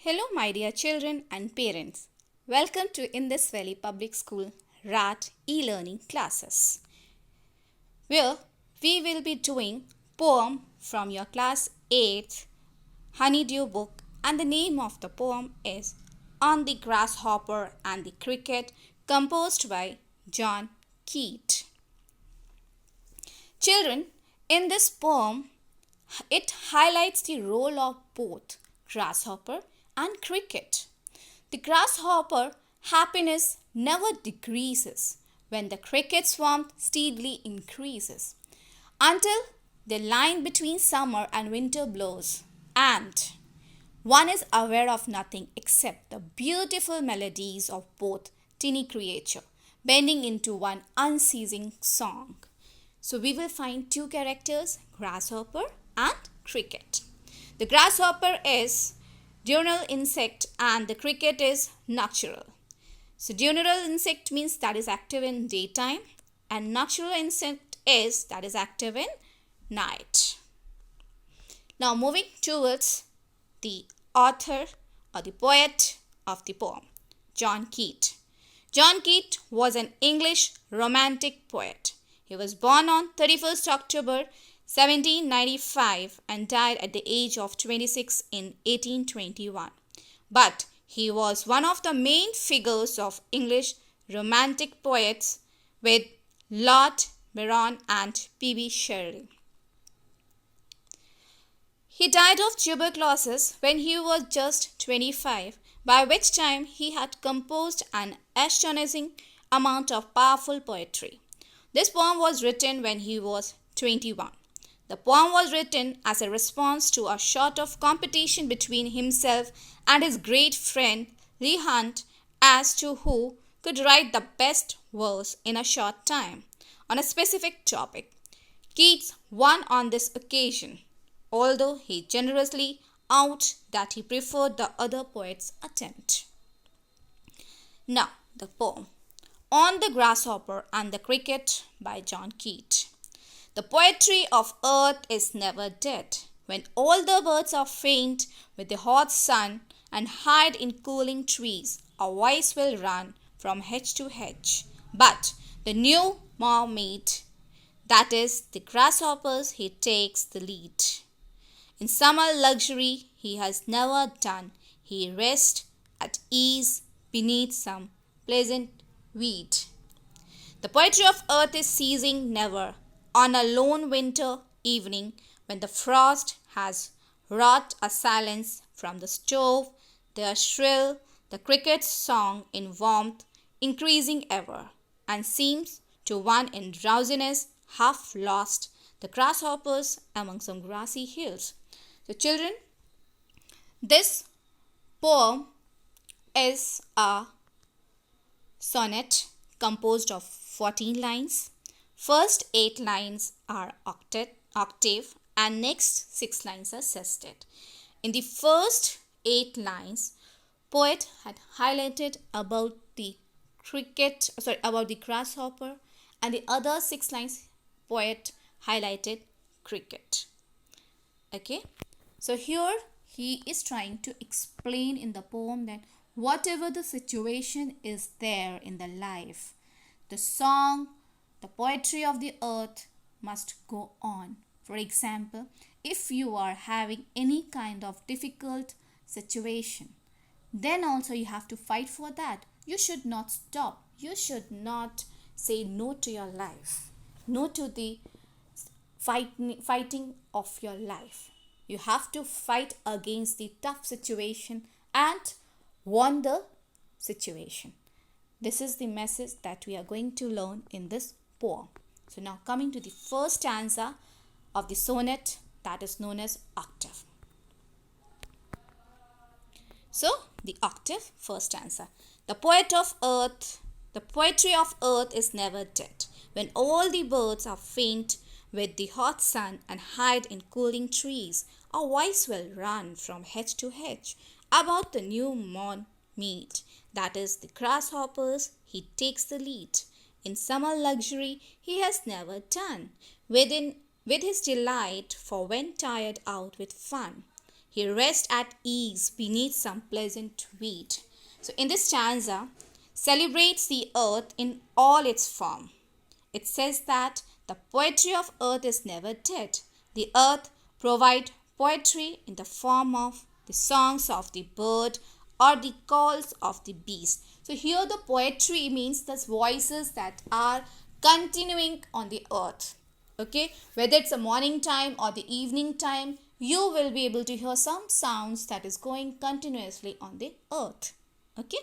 Hello, my dear children and parents. Welcome to Indus Valley Public School RAT e-learning classes, where we will be doing poem from your class 8th Honeydew book, and the name of the poem is On the Grasshopper and the Cricket, composed by John Keats. Children, in this poem, it highlights the role of both grasshopper and cricket. The grasshopper happiness never decreases when the cricket's warmth steadily increases until the line between summer and winter blows and one is aware of nothing except the beautiful melodies of both tiny creature bending into one unceasing song. So we will find two characters, grasshopper and cricket. The grasshopper is diurnal insect and the cricket is nocturnal. So diurnal insect means that is active in daytime and nocturnal insect is that is active in night. Now moving towards the author or the poet of the poem, John Keats. John Keats was an English romantic poet. He was born on 31st October 1795 and died at the age of 26 in 1821. But he was one of the main figures of English romantic poets with Lord Byron and P.B. Shelley. He died of tuberculosis when he was just 25, by which time he had composed an astonishing amount of powerful poetry. This poem was written when he was 21. The poem was written as a response to a sort of competition between himself and his great friend Leigh Hunt as to who could write the best verse in a short time on a specific topic. Keats won on this occasion, although he generously owned that he preferred the other poet's attempt. Now, the poem On the Grasshopper and the Cricket by John Keats. The poetry of earth is never dead. When all the birds are faint with the hot sun and hide in cooling trees, a voice will run from hedge to hedge. But the new mermaid, that is the grasshoppers, he takes the lead. In summer luxury he has never done. He rests at ease beneath some pleasant weed. The poetry of earth is ceasing never. On a lone winter evening, when the frost has wrought a silence from the stove, there shrill the cricket's song in warmth, increasing ever, and seems to one in drowsiness half lost, the grasshoppers among some grassy hills. So children, this poem is a sonnet composed of 14 lines. First 8 lines are octave and next 6 lines are sestet. In the first 8 lines, poet had highlighted about the grasshopper, and the other 6 lines poet highlighted cricket. Okay, so here he is trying to explain in the poem that whatever the situation is there in the life, the song, the poetry of the earth must go on. For example, if you are having any kind of difficult situation, then also you have to fight for that. You should not stop. You should not say no to your life, no to the fighting of your life. You have to fight against the tough situation and won the situation. This is the message that we are going to learn in this poem. So now coming to the first stanza of the sonnet, that is known as octave. So the octave, first stanza. The poetry of earth is never dead. When all the birds are faint with the hot sun and hide in cooling trees, a voice will run from hedge to hedge about the new mown meat. That is the grasshoppers, he takes the lead. In summer luxury he has never done, with his delight, for when tired out with fun, He rests at ease beneath some pleasant weed. So in this stanza, celebrates the earth in all its form. It says that the poetry of earth is never dead. The earth provides poetry in the form of the songs of the bird or the calls of the beast. So here the poetry means the voices that are continuing on the earth. Okay, whether it's a morning time or the evening time, you will be able to hear some sounds that is going continuously on the earth. Okay.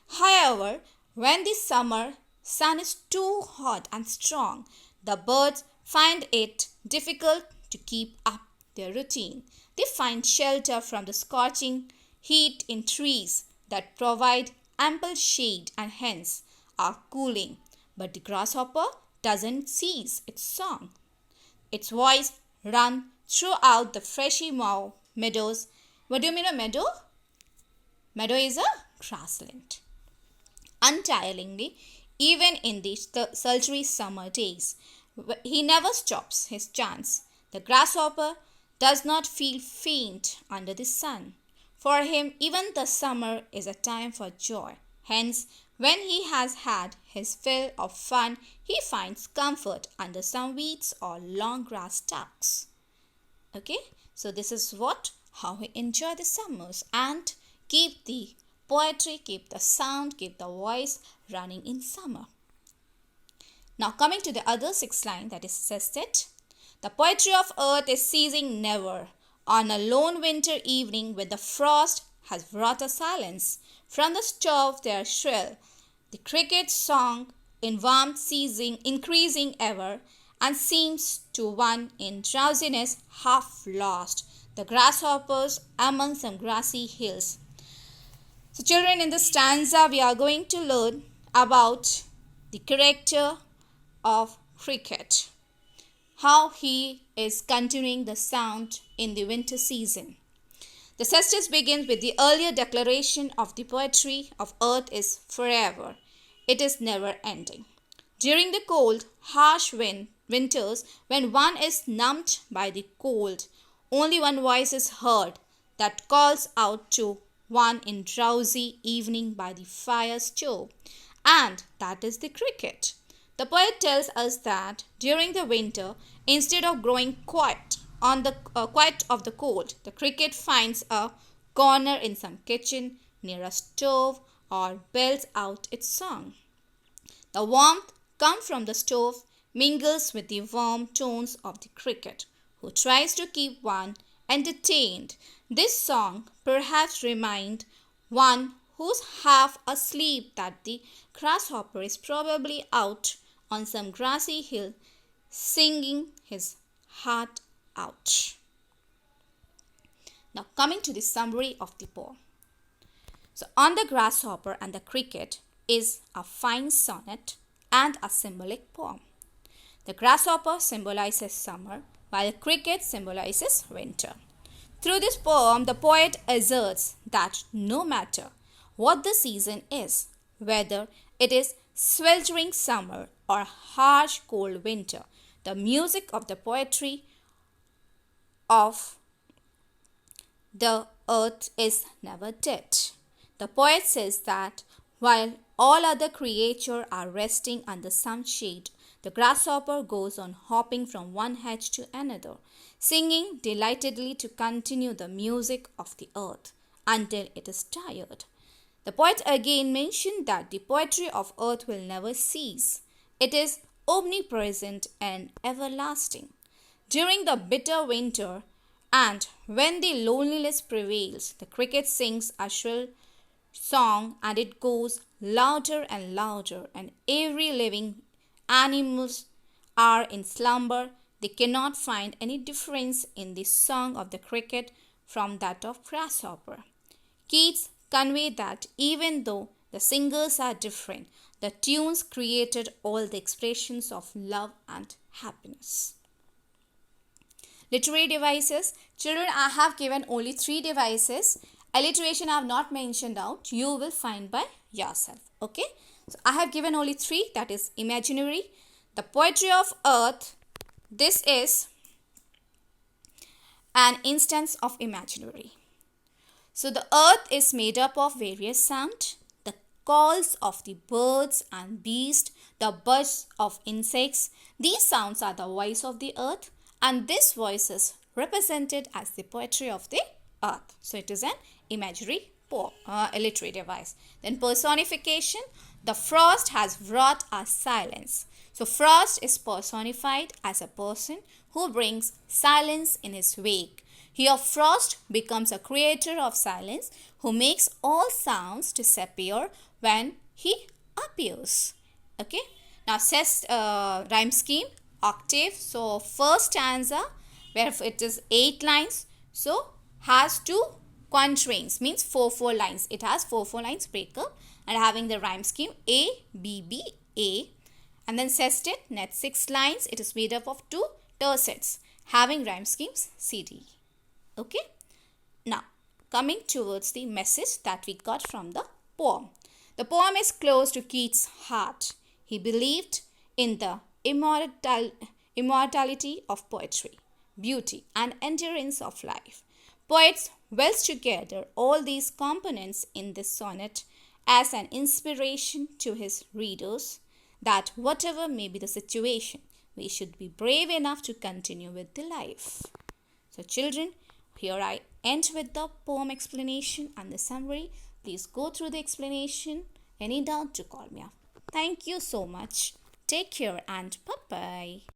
However, when the summer sun is too hot and strong, the birds find it difficult to keep up their routine. They find shelter from the scorching heat in trees that provide ample shade and hence are cooling. But the grasshopper doesn't cease its song. Its voice runs throughout the freshly mown meadows. What do you mean a meadow? Meadow is a grassland. Untiringly, even in the sultry summer days, he never stops his chants. The grasshopper does not feel faint under the sun. For him, even the summer is a time for joy. Hence, when he has had his fill of fun, he finds comfort under some weeds or long grass stalks. Okay, so this is how we enjoy the summers and keep the poetry, keep the sound, keep the voice running in summer. Now coming to the other 6th line, that is says that the poetry of earth is ceasing never. On a lone winter evening when the frost has brought a silence, from the stove they are shrill, the cricket's song in warmth ceasing, increasing ever, and seems to one in drowsiness half lost, the grasshoppers among some grassy hills. So children, in this stanza we are going to learn about the character of cricket, how he is continuing the sound in the winter season. The sestus begins with the earlier declaration of the poetry of earth is forever. It is never ending. During the cold, harsh winters, when one is numbed by the cold, only one voice is heard that calls out to one in drowsy evening by the fire stove, and that is the cricket. The poet tells us that during the winter, instead of growing quiet of the cold, the cricket finds a corner in some kitchen near a stove or bells out its song. The warmth come from the stove mingles with the warm tones of the cricket, who tries to keep one entertained. This song perhaps reminds one who's half asleep that the grasshopper is probably out on some grassy hill singing his heart out. Now coming to the summary of the poem. So On the Grasshopper and the Cricket is a fine sonnet and a symbolic poem. The grasshopper symbolizes summer while the cricket symbolizes winter. Through this poem, the poet asserts that no matter what the season is, whether it is sweltering summer or harsh cold winter, the music of the poetry of the earth is never dead. The poet says that while all other creatures are resting under some shade, the grasshopper goes on hopping from one hedge to another, singing delightedly to continue the music of the earth until it is tired. The poet again mentioned that the poetry of earth will never cease. It is omnipresent and everlasting. During the bitter winter and when the loneliness prevails, the cricket sings a shrill song and it goes louder and louder, and every living animals are in slumber. They cannot find any difference in the song of the cricket from that of grasshopper. Keats conveyed that even though the singers are different, the tunes created all the expressions of love and happiness. Literary devices. Children, I have given only 3 devices. Alliteration I have not mentioned out. You will find by yourself. Okay. So I have given only 3. That is imaginary. The poetry of earth. This is an instance of imaginary. So the earth is made up of various sounds. The calls of the birds and beasts, the buzz of insects. These sounds are the voice of the earth, and this voice is represented as the poetry of the earth. So it is an imaginary literary device. Then personification. The frost has wrought us silence. So frost is personified as a person who brings silence in his wake. Here frost becomes a creator of silence who makes all sounds disappear when he appears. Okay. Now rhyme scheme, octave. So first stanza where it is 8 lines. So has 2 quatrains, means 4 lines. It has 4 lines breakup and having the rhyme scheme A, B, B, A. And then sestet, net 6 lines. It is made up of 2 tercets having rhyme schemes C, D. Okay. Now coming towards the message that we got from the poem. The poem is close to Keats' heart. He believed in the immortality of poetry, beauty and endurance of life. Poets wells together all these components in this sonnet as an inspiration to his readers that whatever may be the situation, we should be brave enough to continue with the life. So children, here I end with the poem explanation and the summary. Please go through the explanation. Any doubt to call me up. Thank you so much. Take care and bye-bye.